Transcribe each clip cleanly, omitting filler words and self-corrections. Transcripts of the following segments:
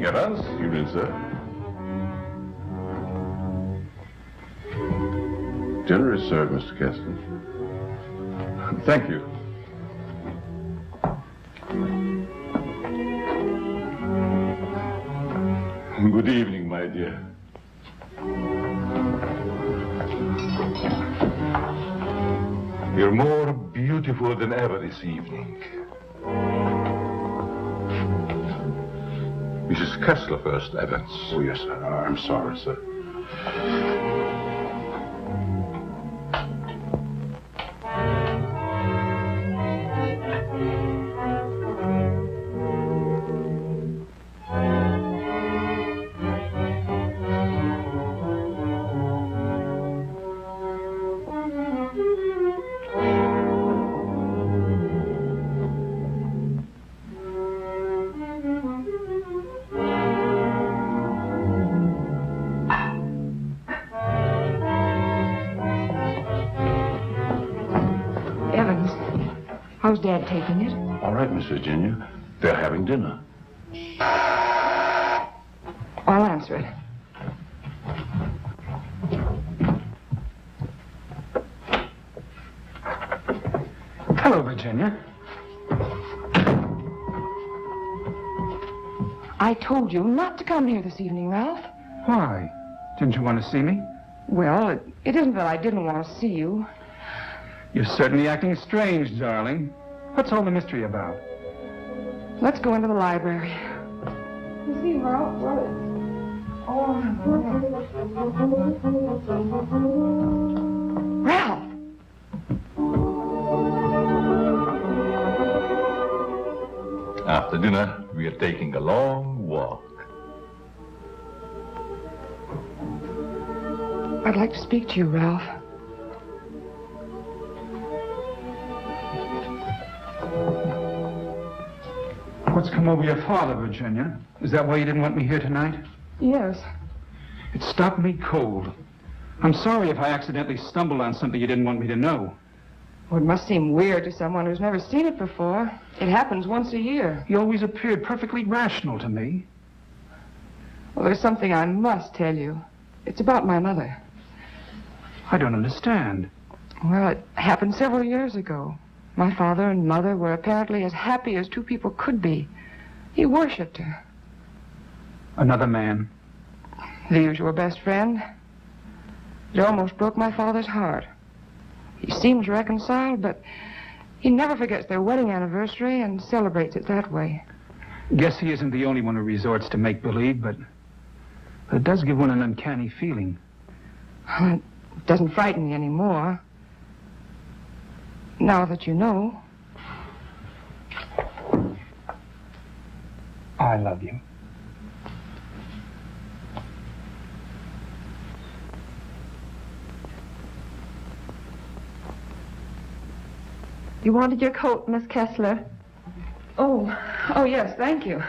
Evans. Evening, sir. Dinner is served, Mr. Kessler. Thank you. Good evening, my dear. You're more beautiful than ever this evening. Mrs. Kessler first, Evans. Oh, yes, sir. I'm sorry, sir. How's Dad taking it? All right, Miss Virginia. They're having dinner. I'll answer it. Hello, Virginia. I told you not to come here this evening, Ralph. Why? Didn't you want to see me? Well, it isn't that I didn't want to see you. You're certainly acting strange, darling. What's all the mystery about? Let's go into the library. You see, Ralph, what? Oh, Ralph! After dinner, we are taking a long walk. I'd like to speak to you, Ralph. What's come over your father, Virginia? Is that why you didn't want me here tonight? Yes. It stopped me cold. I'm sorry if I accidentally stumbled on something you didn't want me to know. Well, it must seem weird to someone who's never seen it before. It happens once a year. You always appeared perfectly rational to me. Well, there's something I must tell you. It's about my mother. I don't understand. Well, it happened several years ago. My father and mother were apparently as happy as two people could be. He worshipped her. Another man? The usual best friend. It almost broke my father's heart. He seems reconciled, but he never forgets their wedding anniversary and celebrates it that way. Guess he isn't the only one who resorts to make-believe, but it does give one an uncanny feeling. Well, it doesn't frighten me anymore. Now that you know. I love you. You wanted your coat, Miss Kessler? Oh, yes, thank you.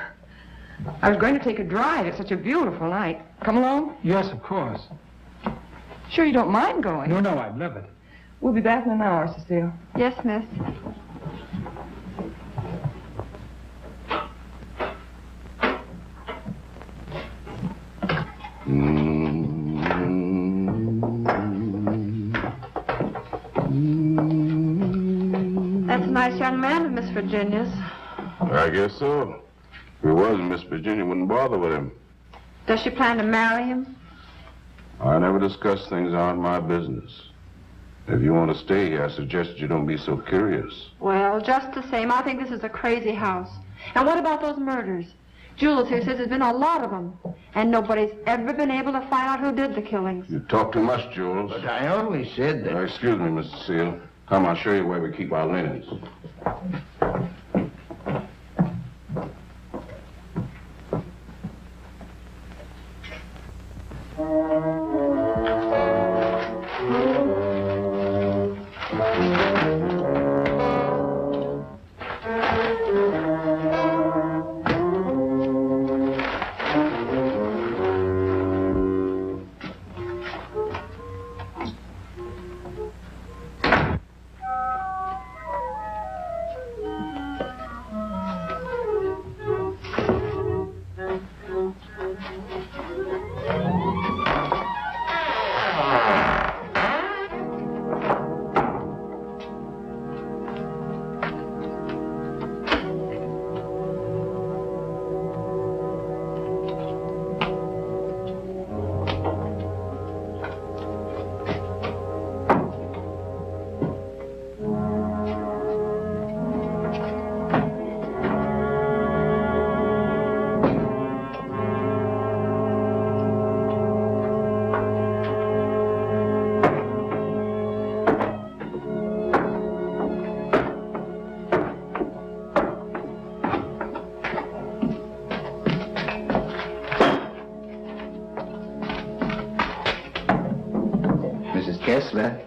I was going to take a drive. It's such a beautiful night. Come along? Yes, of course. Sure you don't mind going? No, I'd love it. We'll be back in an hour, Cecile. Yes, miss. That's a nice young man of Miss Virginia's. I guess so. If it wasn't, Miss Virginia wouldn't bother with him. Does she plan to marry him? I never discuss things that aren't my business. If you want to stay here, I suggest you don't be so curious. Well, just the same, I think this is a crazy house. And what about those murders? Jules here says there's been a lot of them, and nobody's ever been able to find out who did the killings. You talk too much, Jules. But I always said that... Excuse me, Mr. Seal. Come, I'll show you where we keep our linens. Kessler.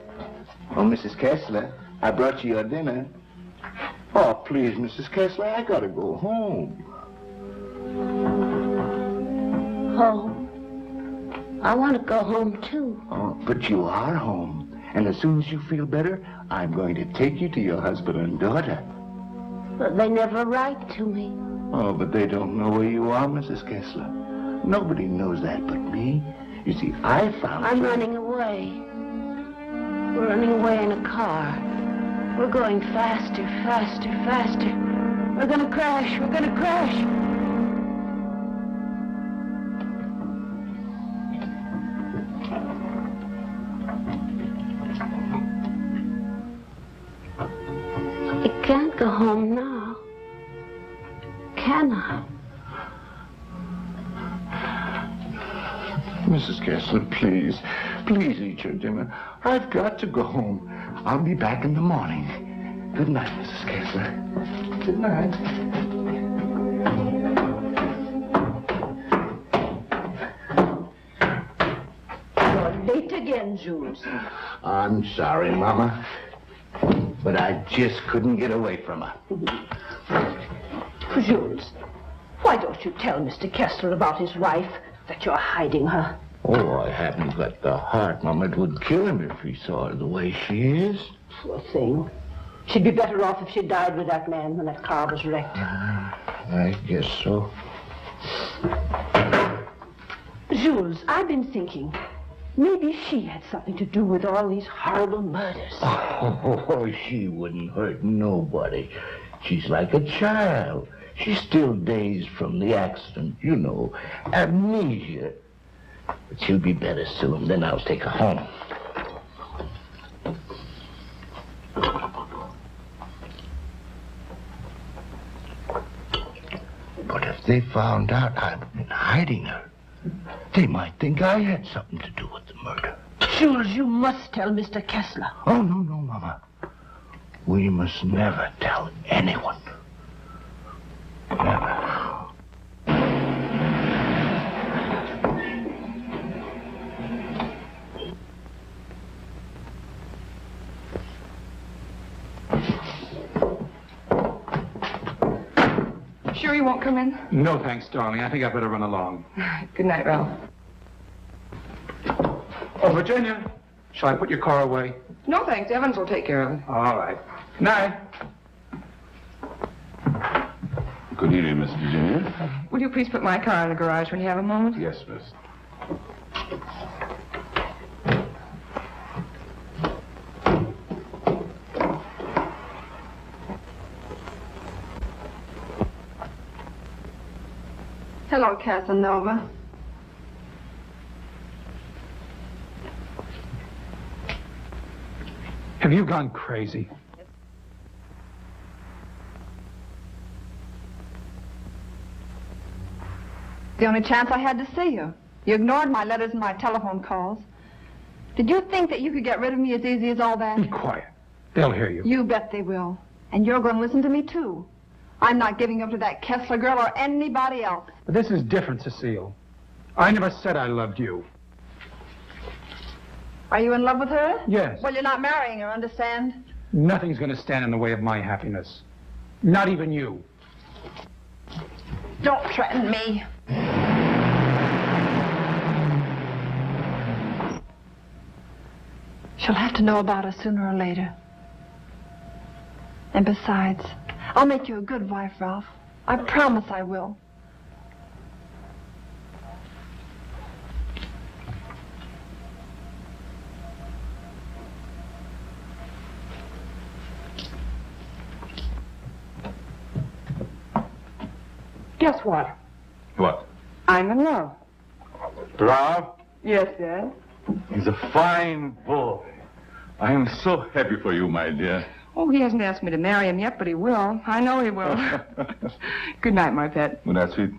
Oh, Mrs. Kessler, I brought you your dinner. Oh, please, Mrs. Kessler, I gotta go home. Home? I want to go home, too. Oh, but you are home. And as soon as you feel better, I'm going to take you to your husband and daughter. But they never write to me. Oh, but they don't know where you are, Mrs. Kessler. Nobody knows that but me. You see, I found I'm you. running away. We're running away in a car. We're going faster, faster, faster. We're gonna crash. We're gonna crash. I can't go home now. Can I? Mrs. Kessler, please. Please eat your dinner. I've got to go home. I'll be back in the morning. Good night, Mrs. Kessler. Good night. You're late again, Jules. I'm sorry, Mama. But I just couldn't get away from her. Jules, why don't you tell Mr. Kessler about his wife, that you're hiding her? Oh, I haven't got the heart, Mama. It would kill him if he saw her the way she is. Poor thing. She'd be better off if she died with that man when that car was wrecked. I guess so. Jules, I've been thinking, maybe she had something to do with all these horrible murders. Oh, she wouldn't hurt nobody. She's like a child. She's still dazed from the accident, you know, amnesia. But she'll be better soon, then I'll take her home. But if they found out I've been hiding her, they might think I had something to do with the murder. Jules, you must tell Mr. Kessler. Oh, no, Mama. We must never tell anyone. Never. Sure you won't come in? No, thanks, darling. I think I better run along. Good night, Ralph. Oh, Virginia, shall I put your car away? No, thanks. Evans will take care of it. All right. Night. Good evening, Miss Virginia. Will you please put my car in the garage when you have a moment? Yes, miss. Hello, Casanova. Have you gone crazy? The only chance I had to see you. You ignored my letters and my telephone calls. Did you think that you could get rid of me as easy as all that? Be quiet. They'll hear you. You bet they will. And you're going to listen to me, too. I'm not giving up to that Kessler girl or anybody else. But this is different, Cecile. I never said I loved you. Are you in love with her? Yes. Well, you're not marrying her, understand? Nothing's going to stand in the way of my happiness. Not even you. Don't threaten me. She'll have to know about us sooner or later. And besides, I'll make you a good wife, Ralph. I promise I will. Guess what? What? I'm in love. Ralph? Yes, Dad. He's a fine boy. I am so happy for you, my dear. Oh, he hasn't asked me to marry him yet, but he will. I know he will. Good night, my pet. Well, that's sweet.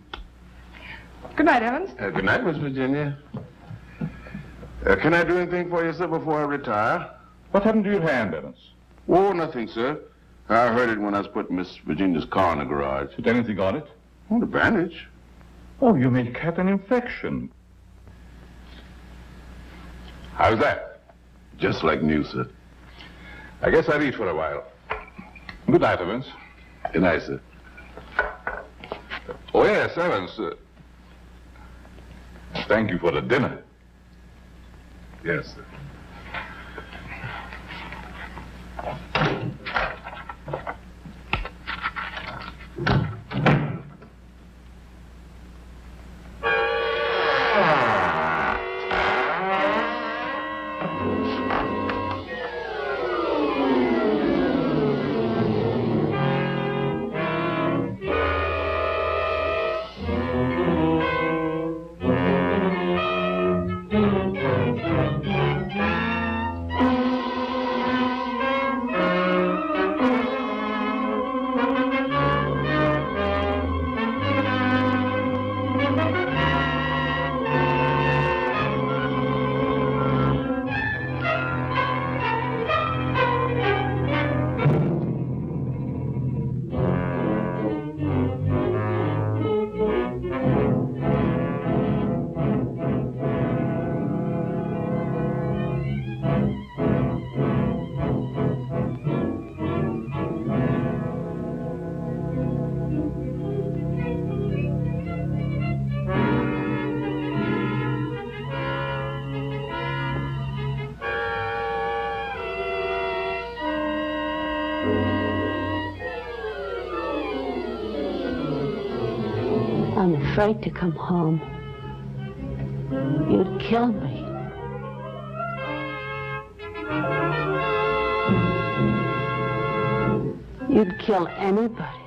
Good night, Evans. Good night, Miss Virginia. Can I do anything for you, sir, before I retire? What happened to your hand, Evans? Oh, nothing, sir. I hurt it when I was putting Miss Virginia's car in the garage. Did anything on it? Oh, the bandage. Oh, you may have an infection. How's that? Just like new, sir. I guess I'll eat for a while. Good night, Evans. Good night, sir. Oh, yes, Evans. Thank you for the dinner. Yes, sir. I'm afraid to come home. You'd kill me. You'd kill anybody.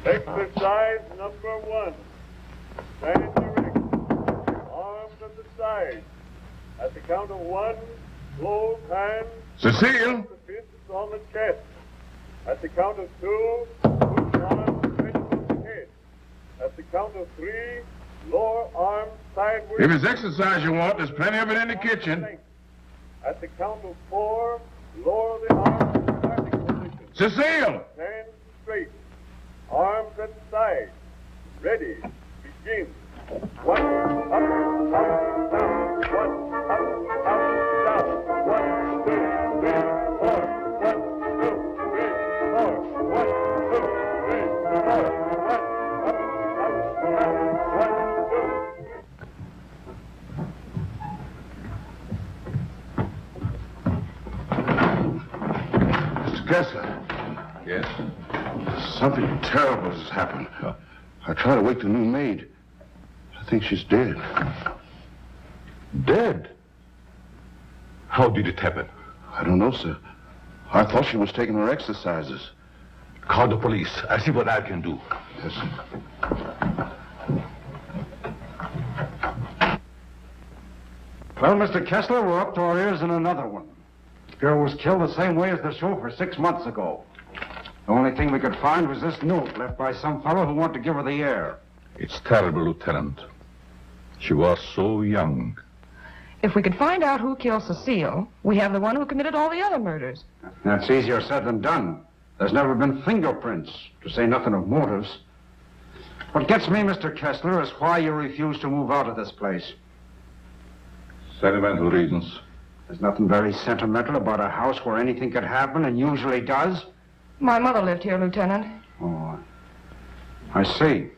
Exercise number 1. Stand erect. Arms at the side. At the count of 1, close hands. Cecile! The fists on the chest. At the count of 2, push arms stretched on the head. At the count of 3, lower arms sideways. If it's exercise you want, there's plenty of it in the kitchen. At the count of 4, lower the arms to starting position. Cecile! Stand straight. Arms at the side. Ready. Begin. 1, up, down. 1, up, down. 1, 2, 3, 4. 1, 2, 3, 4. 1, 2, 3, 4. 1, up, down. 1, 2. Mr. Kessler. Yes? Something terrible has happened. I tried to wake the new maid. I think she's dead. Dead? How did it happen? I don't know, sir. I thought she was taking her exercises. Call the police. I see what I can do. Yes, sir. Well, Mr. Kessler, we're up to our ears in another one. The girl was killed the same way as the chauffeur 6 months ago. The only thing we could find was this note left by some fellow who wanted to give her the air. It's terrible, Lieutenant. She was so young. If we could find out who killed Cecile, we have the one who committed all the other murders. That's easier said than done. There's never been fingerprints, to say nothing of motives. What gets me, Mr. Kessler, is why you refuse to move out of this place. Sentimental reasons. There's nothing very sentimental about a house where anything could happen and usually does. My mother lived here, Lieutenant. Oh, I see.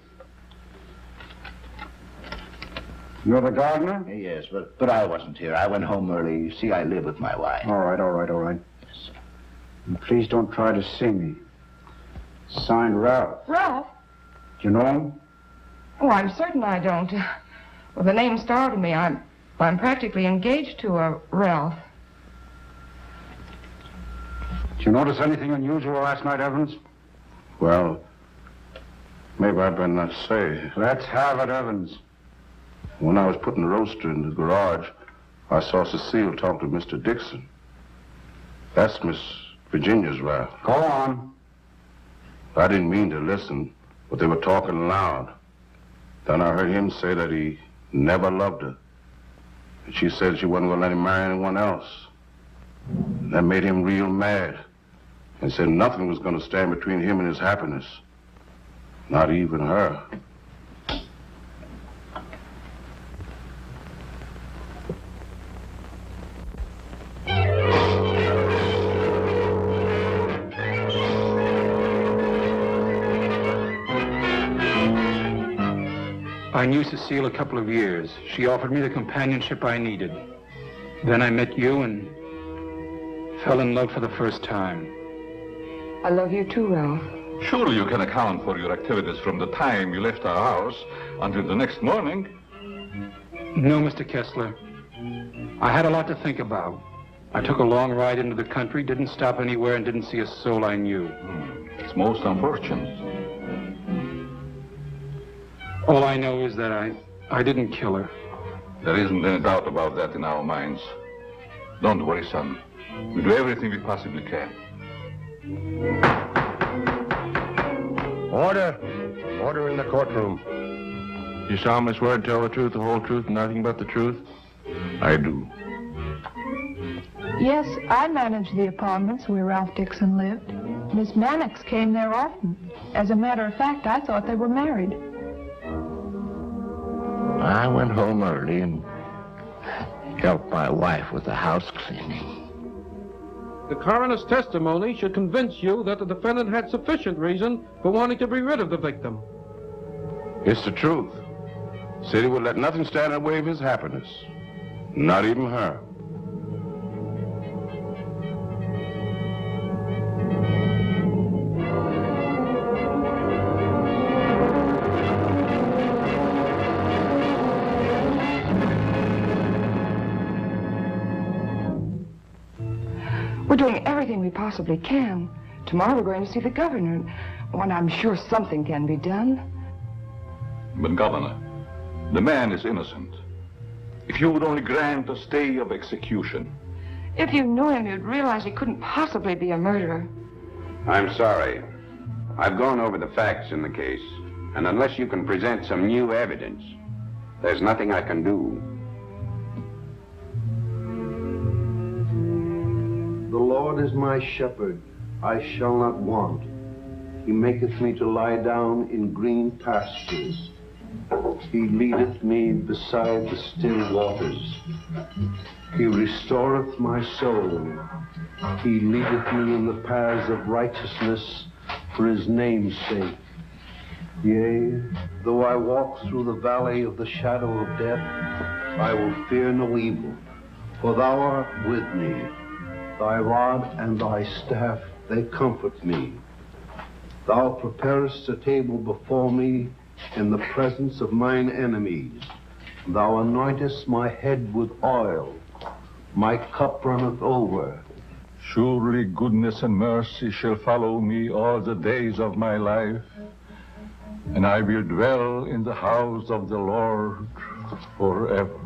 You're the gardener? Yes, but I wasn't here. I went home early. You see, I live with my wife. All right. And please don't try to see me. Signed, Ralph. Ralph? Do you know him? Oh, I'm certain I don't. Well, the name startled me. I'm practically engaged to a Ralph. Did you notice anything unusual last night, Evans? Well, maybe I'd better not say. Let's have it, Evans. When I was putting the roaster in the garage, I saw Cecile talk to Mr. Dixon. That's Miss Virginia's Ralph. Go on. I didn't mean to listen, but they were talking loud. Then I heard him say that he never loved her. And she said she wasn't going to let him marry anyone else. That made him real mad. And said nothing was going to stand between him and his happiness. Not even her. I knew Cecile a couple of years. She offered me the companionship I needed. Then I met you and fell in love for the first time. I love you too, Ralph. Surely you can account for your activities from the time you left our house until the next morning. No, Mr. Kessler. I had a lot to think about. I took a long ride into the country, didn't stop anywhere, and didn't see a soul I knew. It's most unfortunate. All I know is that I didn't kill her. There isn't any doubt about that in our minds. Don't worry, son. We do everything we possibly can. Order. Order in the courtroom. You solemnly swear to tell the truth, the whole truth, and nothing but the truth? I do. Yes, I managed the apartments where Ralph Dixon lived. Miss Mannix came there often. As a matter of fact, I thought they were married. I went home early and helped my wife with the house cleaning. The coroner's testimony should convince you that the defendant had sufficient reason for wanting to be rid of the victim. It's the truth. Said he would let nothing stand in the way of his happiness. Not even her. We're doing everything we possibly can. Tomorrow we're going to see the governor. Well, I'm sure something can be done. But, Governor, the man is innocent. If you would only grant a stay of execution. If you knew him, you'd realize he couldn't possibly be a murderer. I'm sorry. I've gone over the facts in the case, and unless you can present some new evidence, there's nothing I can do. The Lord is my shepherd, I shall not want. He maketh me to lie down in green pastures. He leadeth me beside the still waters. He restoreth my soul. He leadeth me in the paths of righteousness for his name's sake. Yea, though I walk through the valley of the shadow of death, I will fear no evil, for thou art with me. Thy rod and thy staff, they comfort me. Thou preparest a table before me in the presence of mine enemies. Thou anointest my head with oil. My cup runneth over. Surely goodness and mercy shall follow me all the days of my life, and I will dwell in the house of the Lord forever.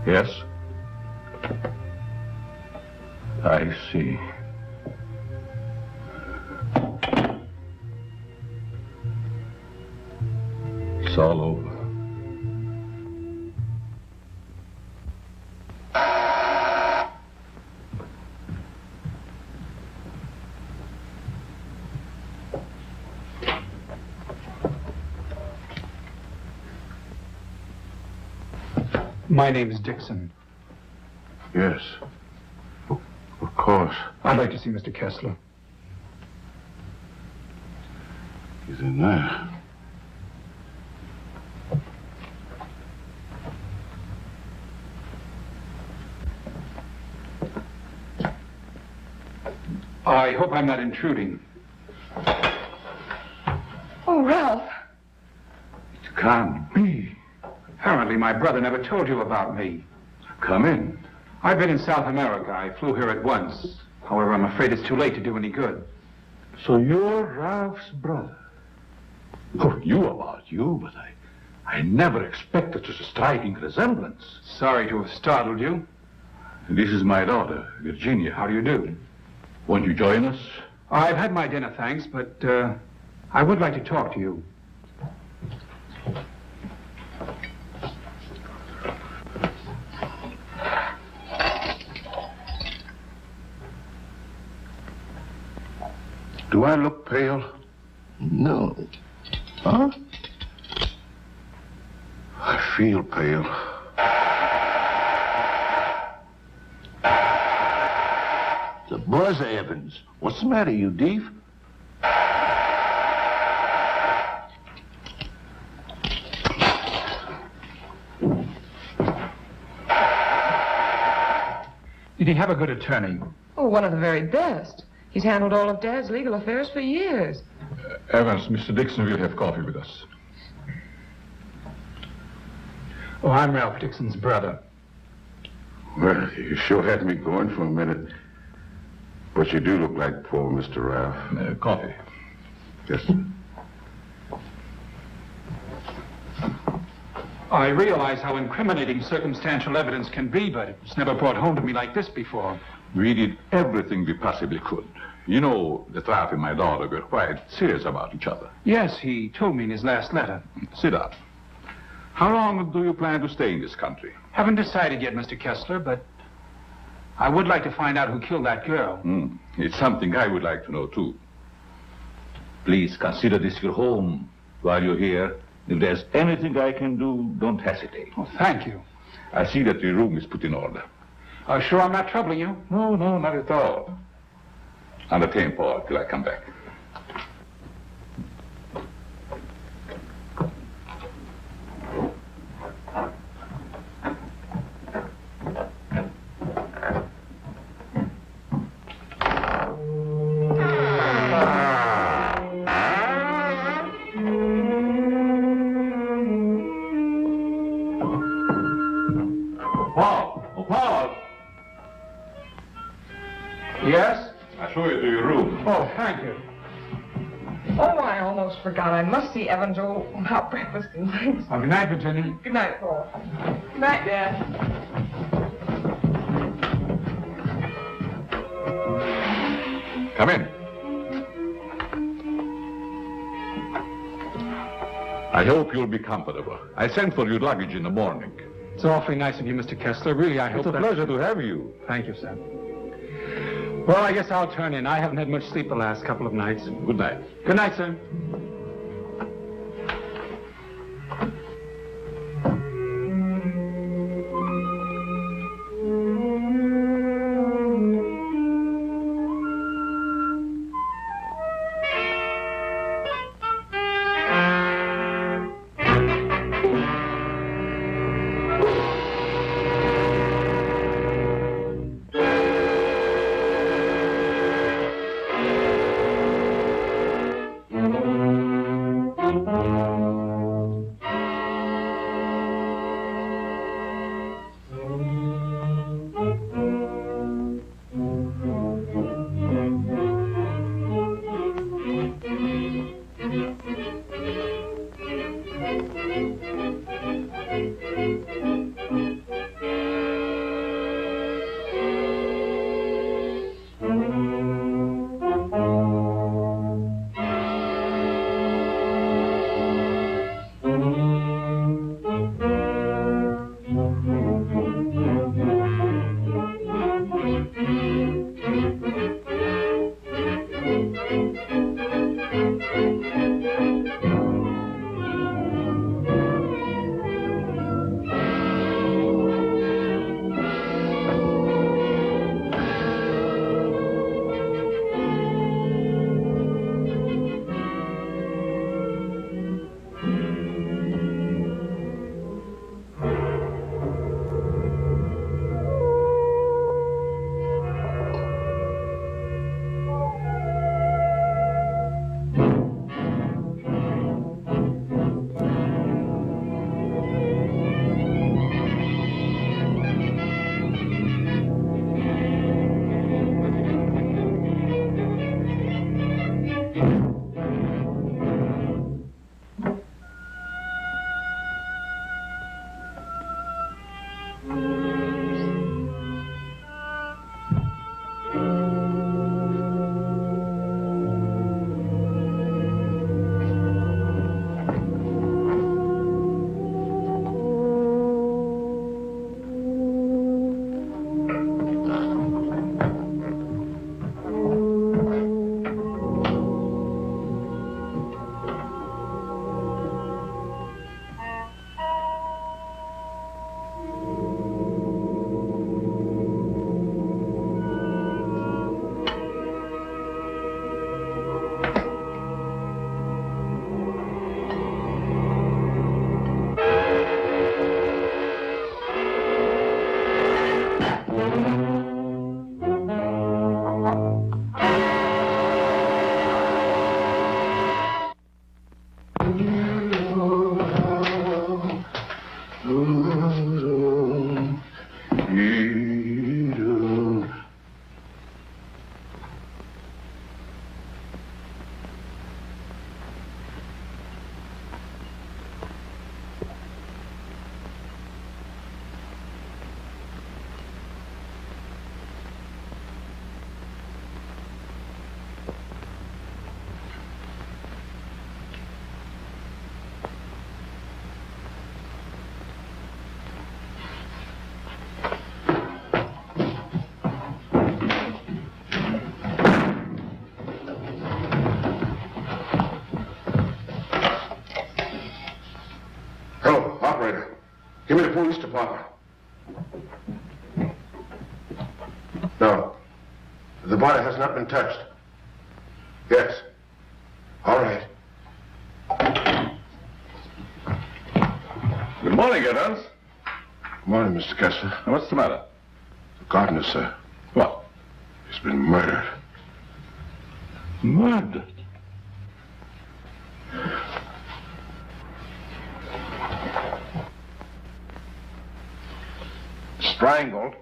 Yes? I see. It's all over. My name is Dixon. Yes. Of course. I'd like to see Mr. Kessler. He's in there. I hope I'm not intruding. Oh, Ralph. It can't be. Apparently my brother never told you about me. Come in. I've been in South America. I flew here at once. However, I'm afraid it's too late to do any good. So you're Ralph's brother? Oh, you about you, but I never expected such a striking resemblance. Sorry to have startled you. This is my daughter, Virginia. How do you do? Won't you join us? I've had my dinner, thanks, but I would like to talk to you. Do I look pale? No. Huh? I feel pale. The buzz, Evans. What's the matter, you thief? Did he have a good attorney? Oh, one of the very best. He's handled all of Dad's legal affairs for years. Evans, Mr. Dixon will have coffee with us. Oh, I'm Ralph Dixon's brother. Well, you sure had me going for a minute. But you do look like poor Mr. Ralph. Coffee. Yes, sir. I realize how incriminating circumstantial evidence can be, but it was never brought home to me like this before. We did everything we possibly could. You know, that Ralph and my daughter were quite serious about each other. Yes, he told me in his last letter. Sit down. How long do you plan to stay in this country? Haven't decided yet, Mr. Kessler, but I would like to find out who killed that girl. It's something I would like to know, too. Please consider this your home while you're here. If there's anything I can do, don't hesitate. Oh, thank you. I see that your room is put in order. Sure I'm not troubling you? No, not at all. Entertain Paul till I come back. Paul! Oh, Paul! Yes? I'll show you to your room. Oh, thank you. Oh, I almost forgot. I must see Evans about breakfast and things. Good night, Virginia. Good night, Paul. Good night, Dad. Come in. I hope you'll be comfortable. I sent for your luggage in the morning. It's awfully nice of you, Mr. Kessler. Really, I hope It's a pleasure to have you. Thank you, sir. Well, I guess I'll turn in. I haven't had much sleep the last couple of nights. Good night. Good night, sir. Give me the police department. No. The body has not been touched. Yes. All right. Good morning, Evans. Good morning, Mr. Kessler. What's the matter? The gardener, sir. What? He's been murdered. Murdered? Strangled?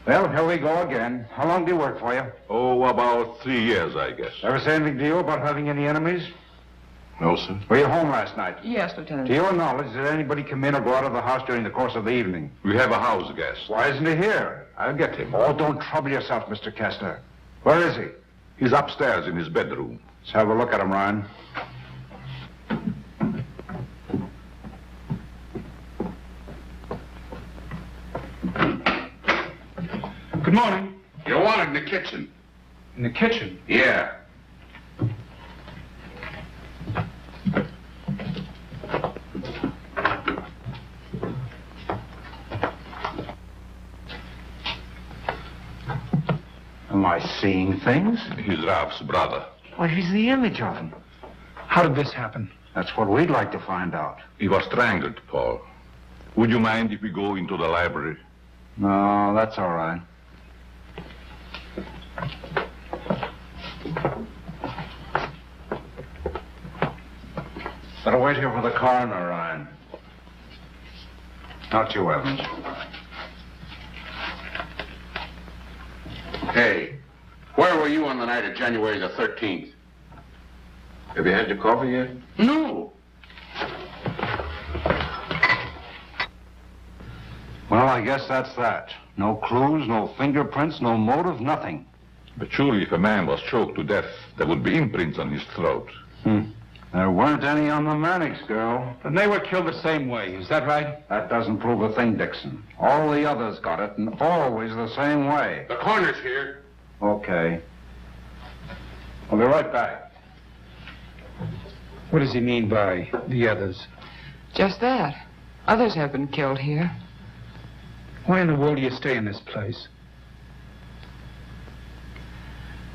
Well, here we go again. How long do you work for you? Oh, about 3 years, I guess. Ever say anything to you about having any enemies? No, sir. Were you home last night? Yes, Lieutenant. To your knowledge, did anybody come in or go out of the house during the course of the evening? We have a house guest. Why isn't he here? I'll get him. Oh, don't trouble yourself, Mr. Kessler. Where is he? He's upstairs in his bedroom. Let's have a look at him, Ryan. Good morning. You're wanted in the kitchen. In the kitchen? Yeah. Am I seeing things? He's Ralph's brother. Why, he's the image of him. How did this happen? That's what we'd like to find out. He was strangled, Paul. Would you mind if we go into the library? No, that's all right. Better wait here for the coroner, Ryan. Not you, Evans. Hey, where were you on the night of January the 13th? Have you had your coffee yet? No. Well, I guess that's that. No clues, no fingerprints, no motive, nothing. But surely if a man was choked to death, there would be imprints on his throat. There weren't any on the Mannix girl. And they were killed the same way, is that right? That doesn't prove a thing, Dixon. All the others got it, and always the same way. The coroner's here. Okay. I'll be right back. What does he mean by the others? Just that. Others have been killed here. Why in the world do you stay in this place?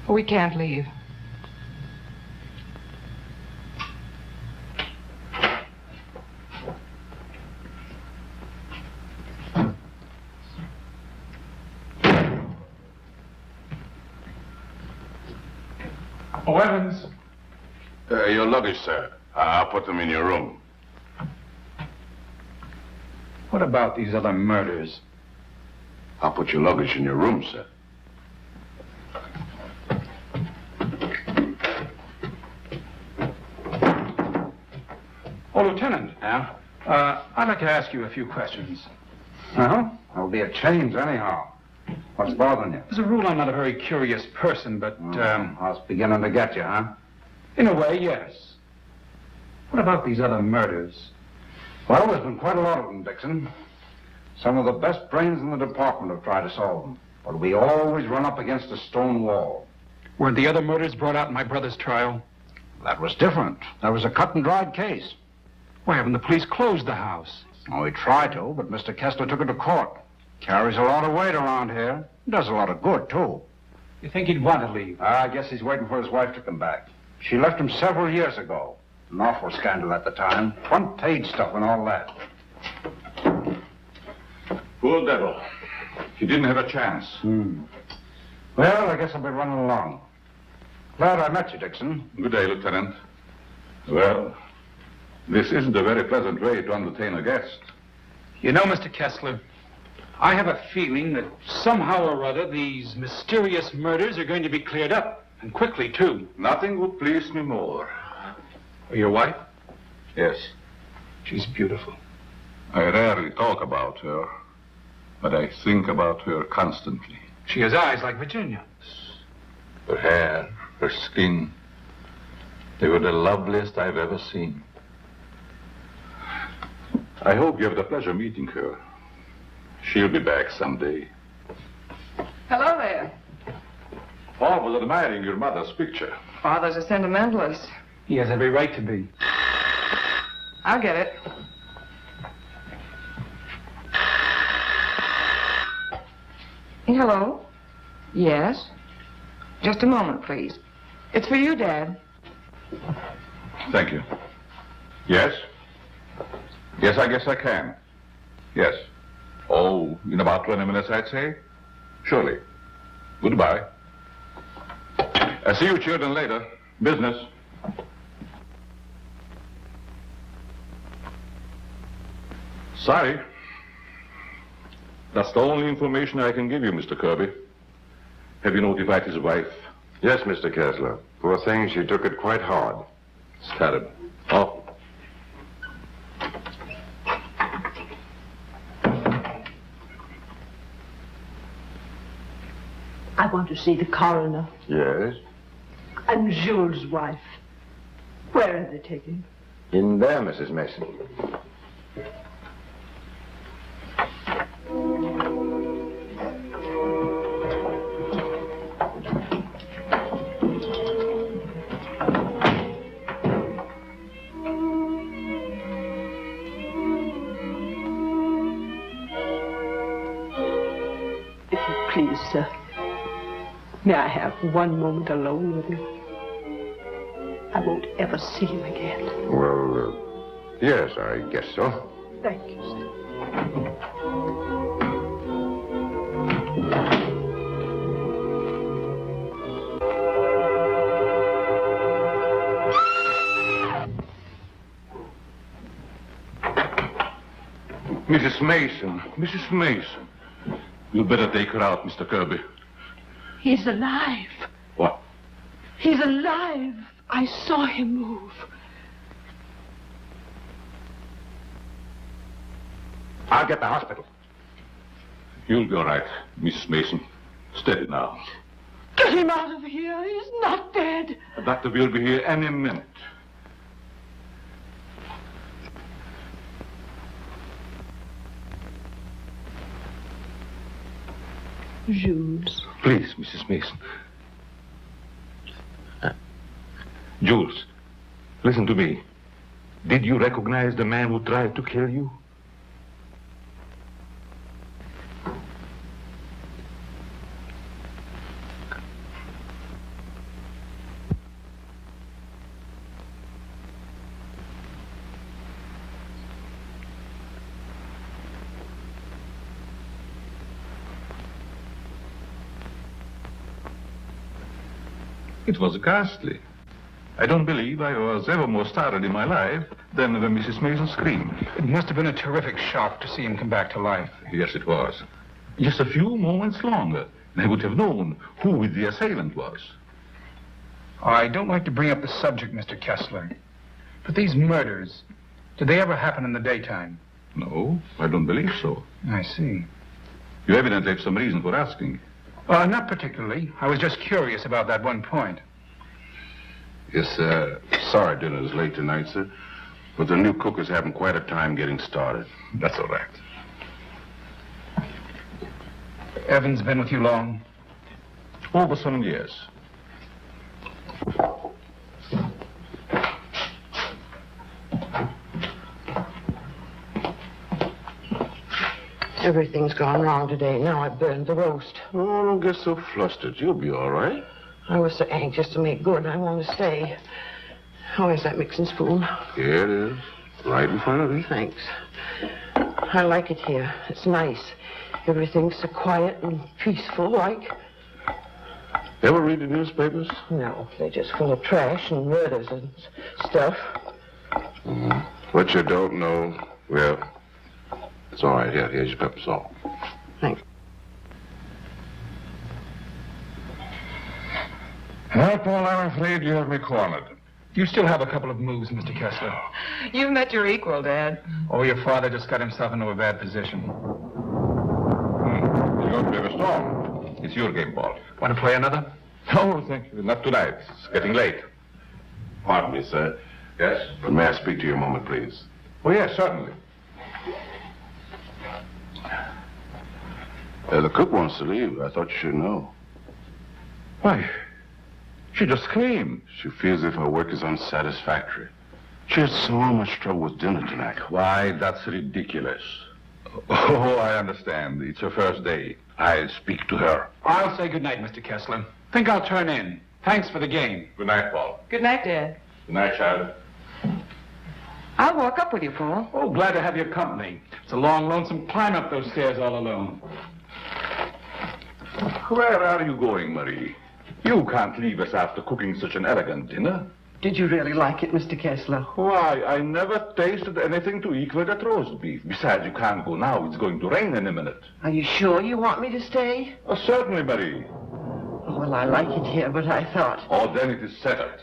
We can't leave. Oh, Evans. Your luggage, sir. I'll put them in your room. What about these other murders? I'll put your luggage in your room, sir. Oh, Lieutenant. Yeah? I'd like to ask you a few questions. There'll be a change anyhow. What's bothering you? As a rule, I'm not a very curious person, but, I was beginning to get you, huh? in a way, yes. What about these other murders? Well, there's been quite a lot of them, Dixon. Some of the best brains in the department have tried to solve them. But we always run up against a stone wall. Weren't the other murders brought out in my brother's trial? That was different. That was a cut-and-dried case. Why haven't the police closed the house? Oh, we tried to, but Mr. Kessler took it to court. Carries a lot of weight around here. Does a lot of good, too. You think he'd want to leave? I guess he's waiting for his wife to come back. She left him several years ago. An awful scandal at the time. Front-page stuff and all that. Poor devil. He didn't have a chance. Well, I guess I'll be running along. Glad I met you, Dixon. Good day, Lieutenant. Well, this isn't a very pleasant way to entertain a guest. You know, Mr. Kessler, I have a feeling that somehow or other these mysterious murders are going to be cleared up, and quickly, too. Nothing would please me more. Your wife? Yes. She's beautiful. I rarely talk about her, but I think about her constantly. She has eyes like Virginia. Her hair, her skin, they were the loveliest I've ever seen. I hope you have the pleasure meeting her. She'll be back someday. Hello there. Paul was admiring your mother's picture. Father's a sentimentalist. He has every right to be. I'll get it. Hello? Yes? Just a moment, please. It's for you, Dad. Thank you. Yes? Yes, I guess I can. Yes. Oh, in about 20 minutes, I'd say. Surely. Goodbye. I'll see you children later. Business. Sorry. That's the only information I can give you, Mr. Kirby. Have you notified his wife? Yes, Mr. Kessler. Poor thing, she took it quite hard. It's terrible. Oh. I want to see the coroner. Yes? And Jules' wife. Where are they taken? In there, Mrs. Mason. If you please, sir. May I have one moment alone with him? I won't ever see him again. Well, yes, I guess so. Thank you, sir. Mrs. Mason. Mrs. Mason. You'd better take her out, Mr. Kirby. He's alive. What? He's alive. I saw him move. I'll get the hospital. You'll be all right, Mrs. Mason. Steady now. Get him out of here. He's not dead. The doctor will be here any minute. Jules. Please, Mrs. Mason. Jules, listen to me. Did you recognize the man who tried to kill you? It was ghastly. I don't believe I was ever more startled in my life than when Mrs. Mason screamed. It must have been a terrific shock to see him come back to life. Yes, it was. Just a few moments longer, and I would have known who the assailant was. I don't like to bring up the subject, Mr. Kessler, but these murders, did they ever happen in the daytime? No, I don't believe so. I see. You evidently have some reason for asking. Not particularly. I was just curious about that one point. Yes, sir. Sorry dinner is late tonight, sir. But the new cook is having quite a time getting started. That's all right. Evan's been with you long? Over 7 years. Everything's gone wrong today. Now I burned the roast. Oh, don't get so flustered. You'll be all right. I was so anxious to make good. I want to stay. Oh, where's that mixing spoon? Here it is. Right in front of you. Thanks. I like it here. It's nice. Everything's so quiet and peaceful, like. Ever read the newspapers? No, they're just full of trash and murders and stuff. What you don't know, well, it's all right. Here's your pepper salt. Thanks. Well, Paul, I'm afraid you have me cornered. You still have a couple of moves, Mr. Kessler. You've met your equal, Dad. Oh, your father just got himself into a bad position. You're going to be a storm. It's your game, Paul. Want to play another? No, thank you. Not tonight. It's getting late. Pardon me, sir. Yes? But may I speak to you a moment, please? Oh, yes, certainly. The cook wants to leave. I thought you should know. Why? She just screamed. She feels as if her work is unsatisfactory. She had so much trouble with dinner tonight. Why, that's ridiculous. Oh, I understand. It's her first day. I'll speak to her. I'll say good night, Mr. Kessler. Think I'll turn in. Thanks for the game. Good night, Paul. Good night, Dad. Good night, child. I'll walk up with you, Paul. Oh, glad to have your company. It's a long, lonesome climb up those stairs all alone. Where are you going, Marie? You can't leave us after cooking such an elegant dinner. Did you really like it, Mr. Kessler? Why, I never tasted anything to equal that roast beef. Besides, you can't go now. It's going to rain in a minute. Are you sure you want me to stay? Oh, certainly, Marie. Oh, well, I like it here, but I thought... Oh, then it is settled.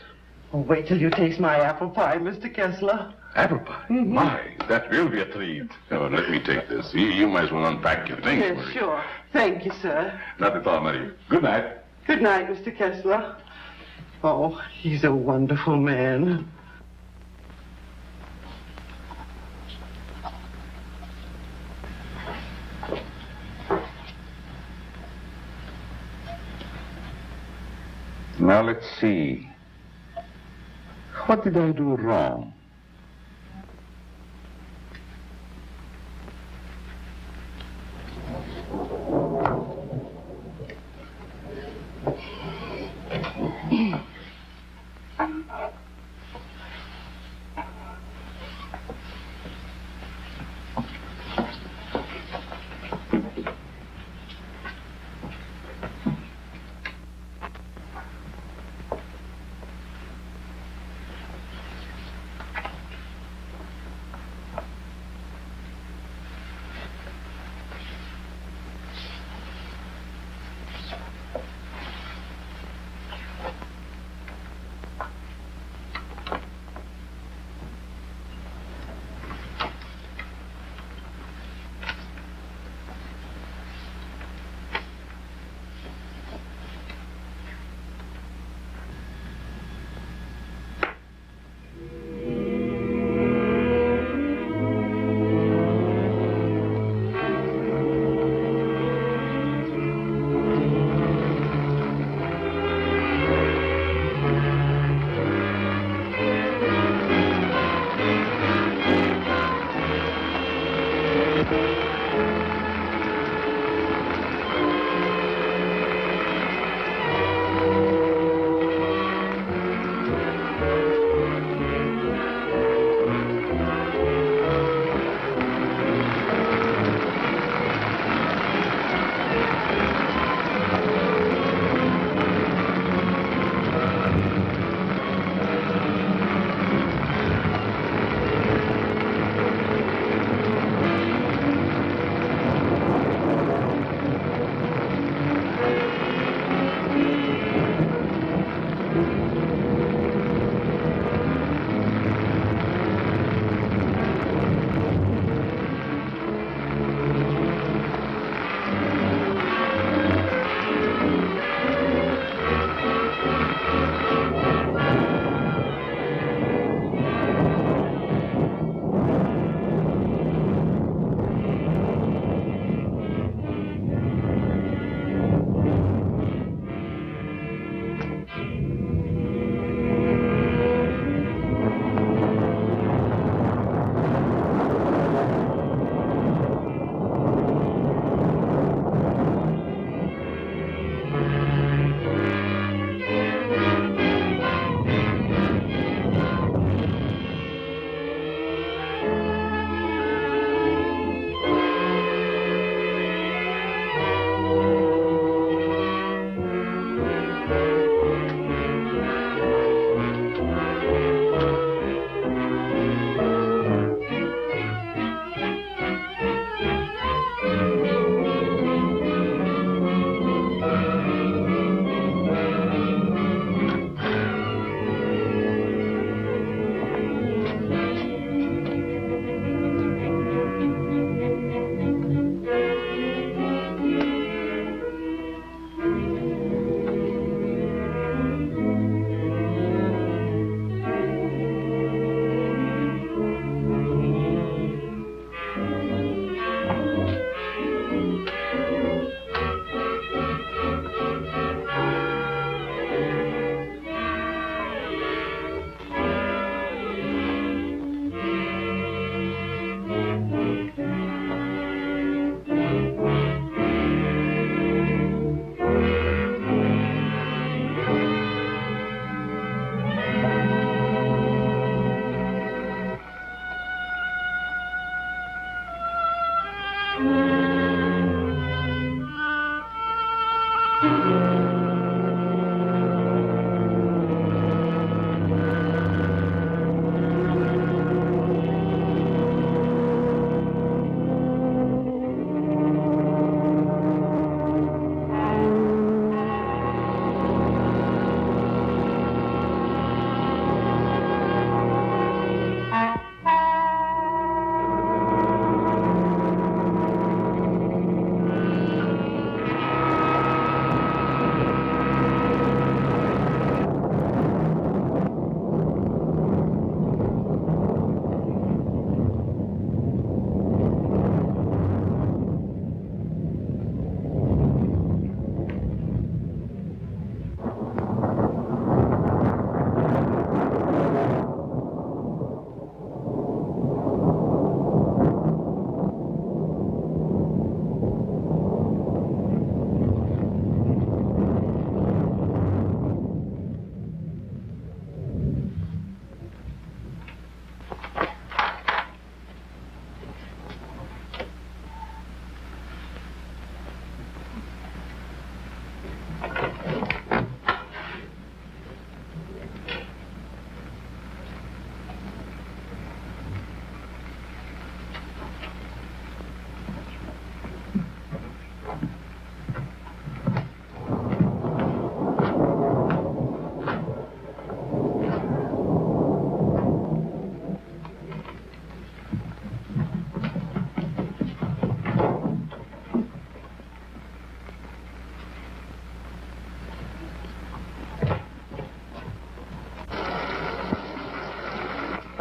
Oh, wait till you taste my apple pie, Mr. Kessler. Apple pie? Mm-hmm. My, that will be a treat. Oh, let me take this. You might as well unpack your things, Yes, Marie. sure. Thank you, sir. Not at all, Marie. Good night. Good night, Mr. Kessler. Oh, he's a wonderful man. Now, let's see. What did I do wrong?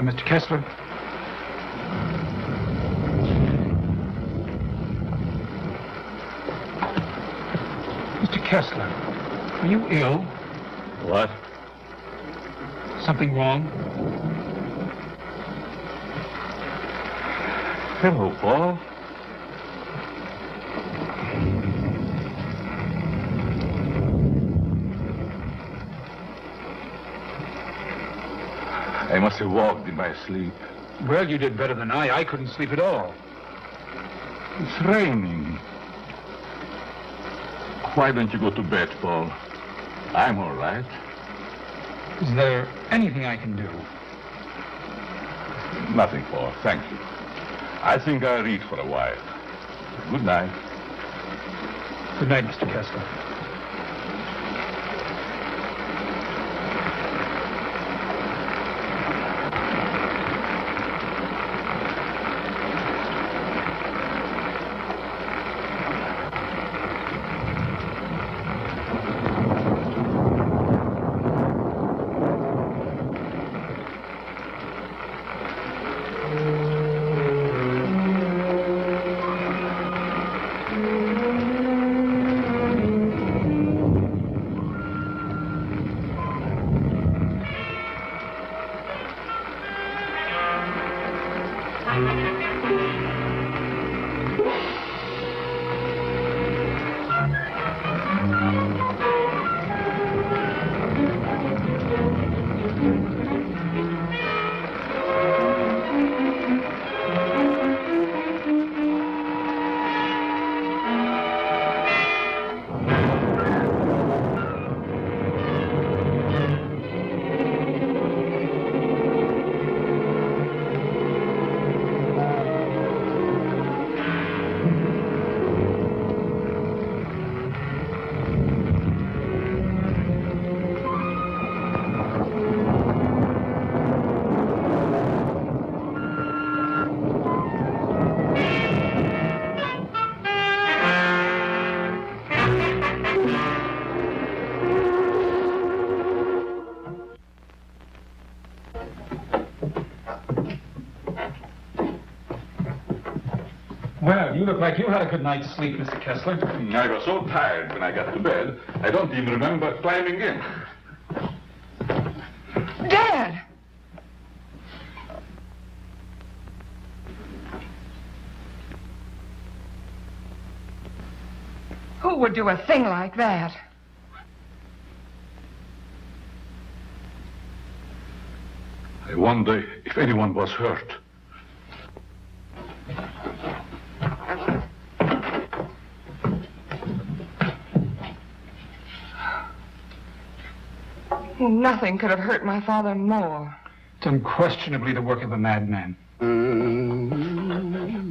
Mr. Kessler? Mr. Kessler, are you ill? What? Something wrong? Hello, Paul. I must have walked in my sleep. Well, you did better than I. I couldn't sleep at all. It's raining. Why don't you go to bed, Paul? I'm all right. Is there anything I can do? Nothing, Paul. Thank you. I think I'll read for a while. Good night. Good night, Mr. Kessler. Well, you look like you had a good night's sleep, Mr. Kessler. I was so tired when I got to bed, I don't even remember climbing in. Dad! Who would do a thing like that? I wonder if anyone was hurt. Nothing could have hurt my father more. It's unquestionably the work of a madman.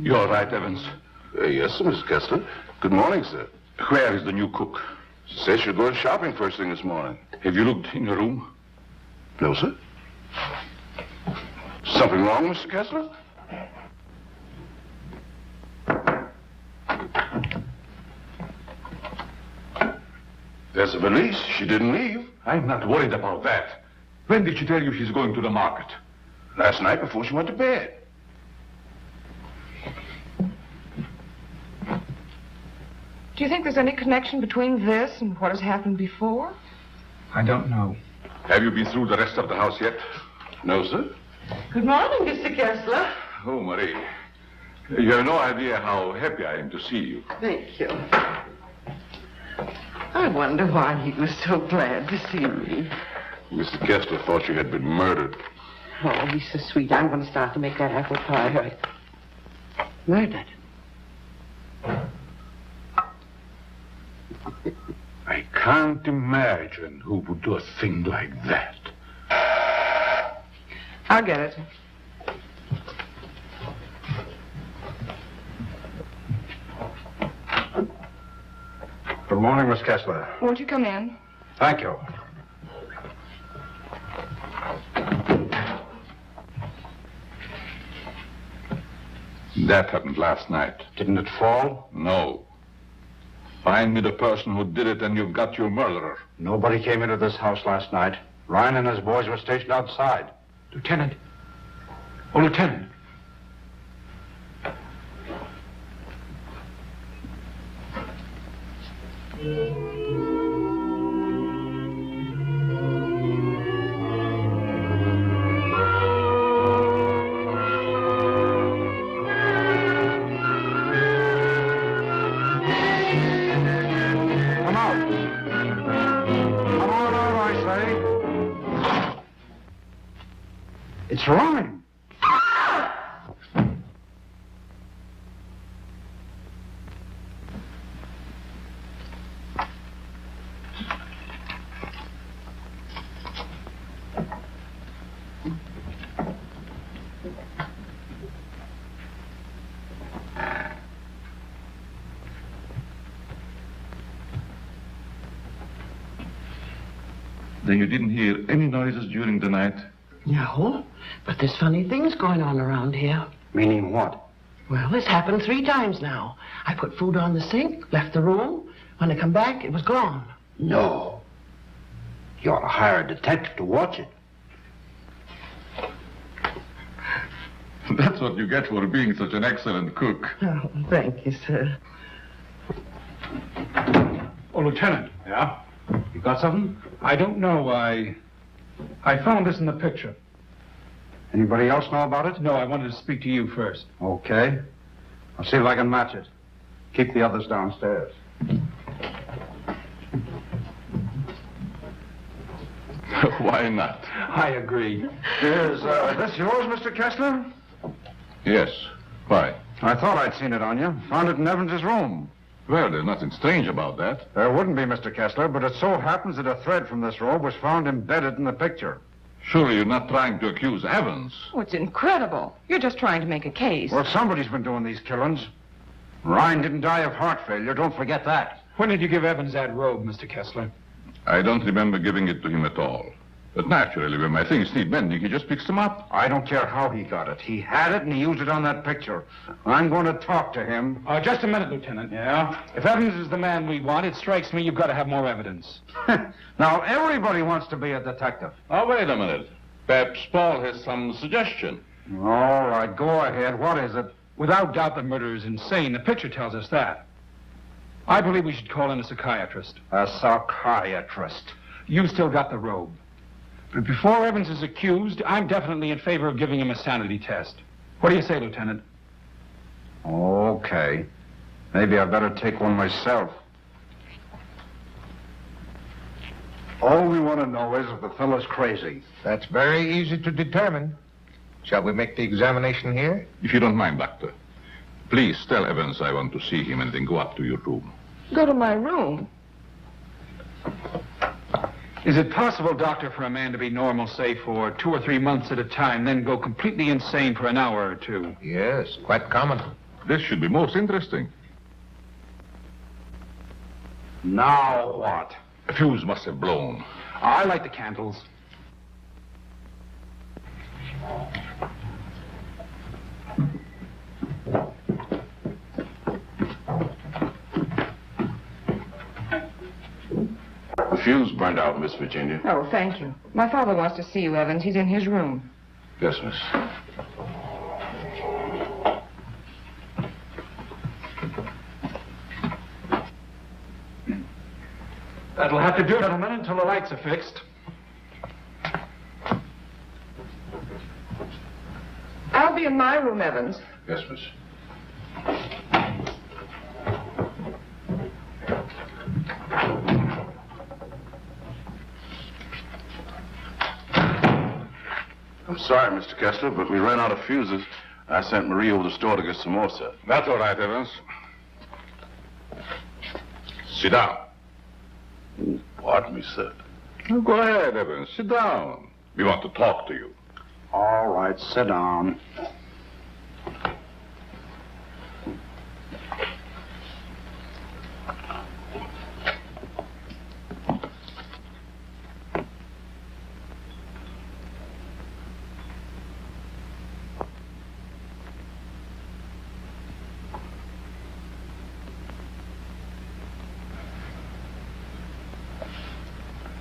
You're right, Evans. Yes, sir, Mr. Kessler. Good morning, sir. Where is the new cook? She says she'll go shopping first thing this morning. Have you looked in her room? No, sir. Something wrong, Mr. Kessler? There's a valise. She didn't leave. I'm not worried about that. When did she tell you she's going to the market? Last night before she went to bed. Do you think there's any connection between this and what has happened before? I don't know. Have you been through the rest of the house yet? No, sir. Good morning, Mr. Kessler. Oh, Marie. You have no idea how happy I am to see you. Thank you. I wonder why he was so glad to see me. Mr. Kessler thought you had been murdered. Oh, he's so sweet. I'm going to start to make that apple pie. Right. Murdered? I can't imagine who would do a thing like that. I'll get it. Good morning, Miss Kessler. Won't you come in? Thank you. That happened last night. Didn't it fall? No. Find me the person who did it and you've got your murderer. Nobody came into this house last night. Ryan and his boys were stationed outside. Lieutenant, Oh, Lieutenant. Come out. Come on out, I say. It's running. Then you didn't hear any noises during the night? No, but there's funny things going on around here. Meaning what? Well, this happened 3 times now. I put food on the sink, left the room. When I come back, it was gone. No. You ought to hire a detective to watch it. That's what you get for being such an excellent cook. Oh, thank you, sir. Oh, Lieutenant. Yeah? You got something? I don't know. I found this in the picture. Anybody else know about it? No, I wanted to speak to you first. Okay. I'll see if I can match it. Keep the others downstairs. Why not? I agree. Is this yours, Mr. Kessler? Yes. Why? I thought I'd seen it on you. Found it in Evans's room. Well, there's nothing strange about that. There wouldn't be, Mr. Kessler, but it so happens that a thread from this robe was found embedded in the picture. Surely you're not trying to accuse Evans. Oh, it's incredible. You're just trying to make a case. Well, somebody's been doing these killings. Ryan didn't die of heart failure. Don't forget that. When did you give Evans that robe, Mr. Kessler? I don't remember giving it to him at all. But naturally, when my things need mending, he just picks them up. I don't care how he got it. He had it and he used it on that picture. I'm going to talk to him. Just a minute, Lieutenant. Yeah? If Evans is the man we want, it strikes me you've got to have more evidence. Now, everybody wants to be a detective. Oh, wait a minute. Perhaps Paul has some suggestion. All right, go ahead. What is it? Without doubt, the murderer is insane. The picture tells us that. I believe we should call in a psychiatrist. A psychiatrist? You still got the robe. But before Evans is accused, I'm definitely in favor of giving him a sanity test. What do you say, Lieutenant? Okay. Maybe I better take one myself. All we want to know is if the fellow's crazy. That's very easy to determine. Shall we make the examination here? If you don't mind, Doctor. Please tell Evans I want to see him and then go up to your room. Go to my room. Is it possible, Doctor, for a man to be normal, say, for 2 or 3 months at a time, then go completely insane for an hour or 2? Yes, quite common. This should be most interesting. Now what? A fuse must have blown. I light the candles. The fuse burned out, Miss Virginia. Oh, thank you. My father wants to see you, Evans. He's in his room. Yes, miss. That'll have to do, gentlemen, until the lights are fixed. I'll be in my room, Evans. Yes, miss. I'm sorry, Mr. Kessler, but we ran out of fuses. I sent Marie over to the store to get some more, sir. That's all right, Evans. Sit down. Pardon me, sir. Oh, go ahead, Evans. Sit down. We want to talk to you. All right, sit down.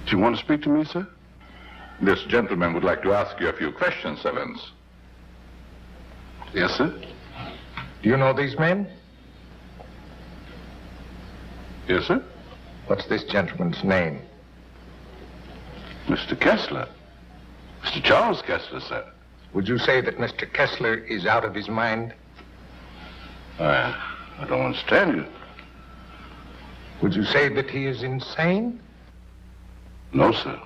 Do you want to speak to me, sir? This gentleman would like to ask you a few questions, Evans. Yes, sir. Do you know these men? Yes, sir. What's this gentleman's name? Mr. Kessler. Mr. Charles Kessler, sir. Would you say that Mr. Kessler is out of his mind? I don't understand you. Would you say that he is insane? No, sir.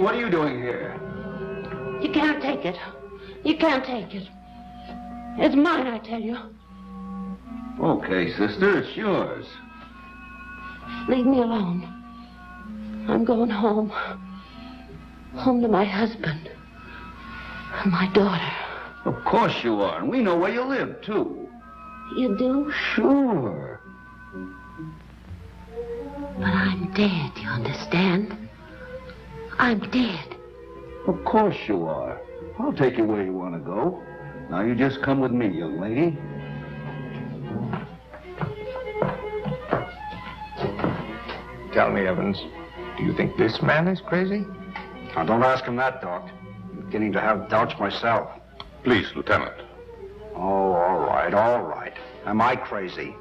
What are you doing here? You can't take it. You can't take it. It's mine, I tell you. Okay, sister, it's yours. Leave me alone. I'm going home. Home to my husband. And my daughter. Of course you are, and we know where you live, too. You do? Sure. But I'm dead, you understand? I'm dead. Of course you are. I'll take you where you want to go. Now you just come with me, young lady. Tell me, Evans, do you think this man is crazy? Now, don't ask him that, Doc. I'm beginning to have doubts myself. Please, Lieutenant. Oh, all right, all right. Am I crazy?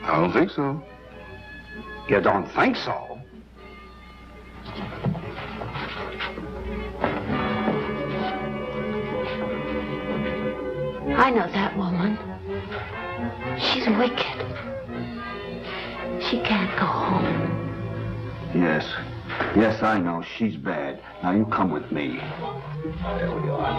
I don't think so. You don't think so? I know that woman. She's wicked. She can't go home. Yes. Yes, I know. She's bad. Now you come with me. There we are.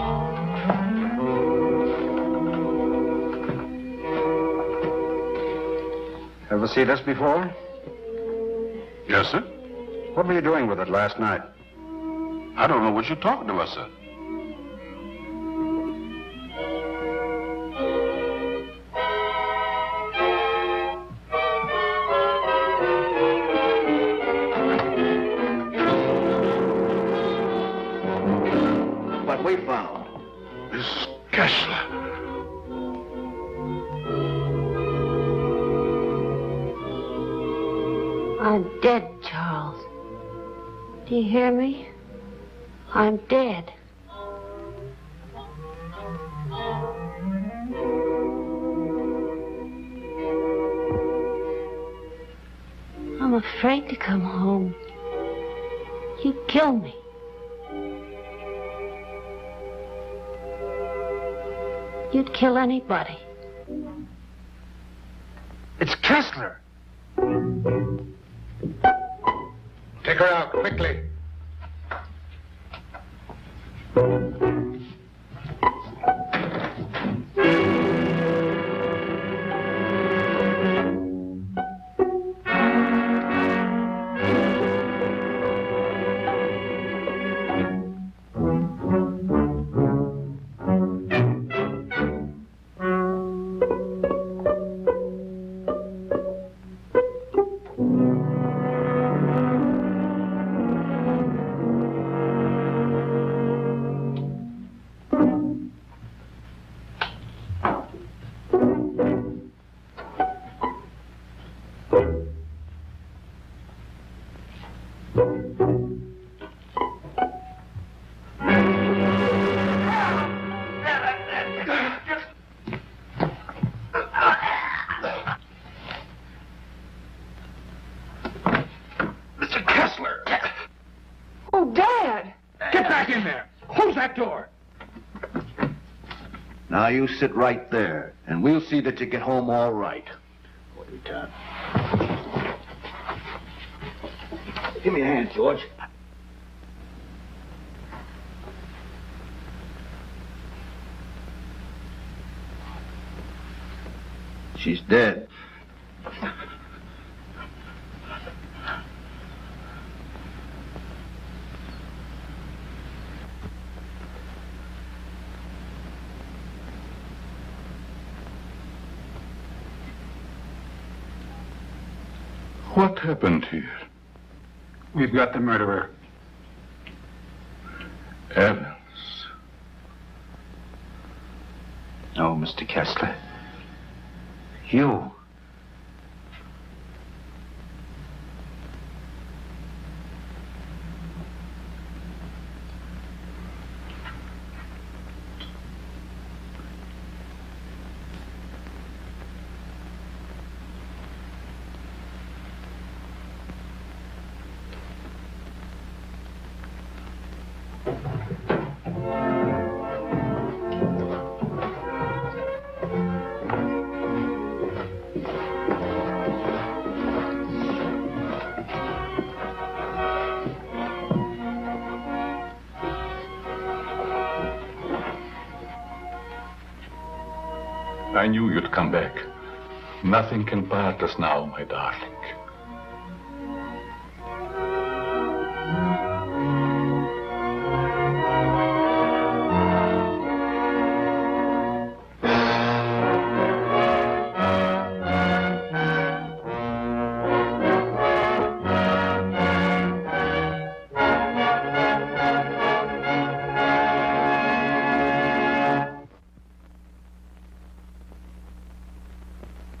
Ever see this before? Yes, sir. What were you doing with it last night? I don't know what you're talking about, sir. What we found. Miss Kessler. I'm dead, Charles. Do you hear me? I'm dead. I'm afraid to come home. You'd kill me. You'd kill anybody. It's Kessler. Take her out, quickly. Now you sit right there, and we'll see that you get home all right. What you done? Give me a hand, George. She's dead. What happened here? We've got the murderer. Evans. No, Mr. Kessler. You. I knew you'd come back. Nothing can part us now, my darling.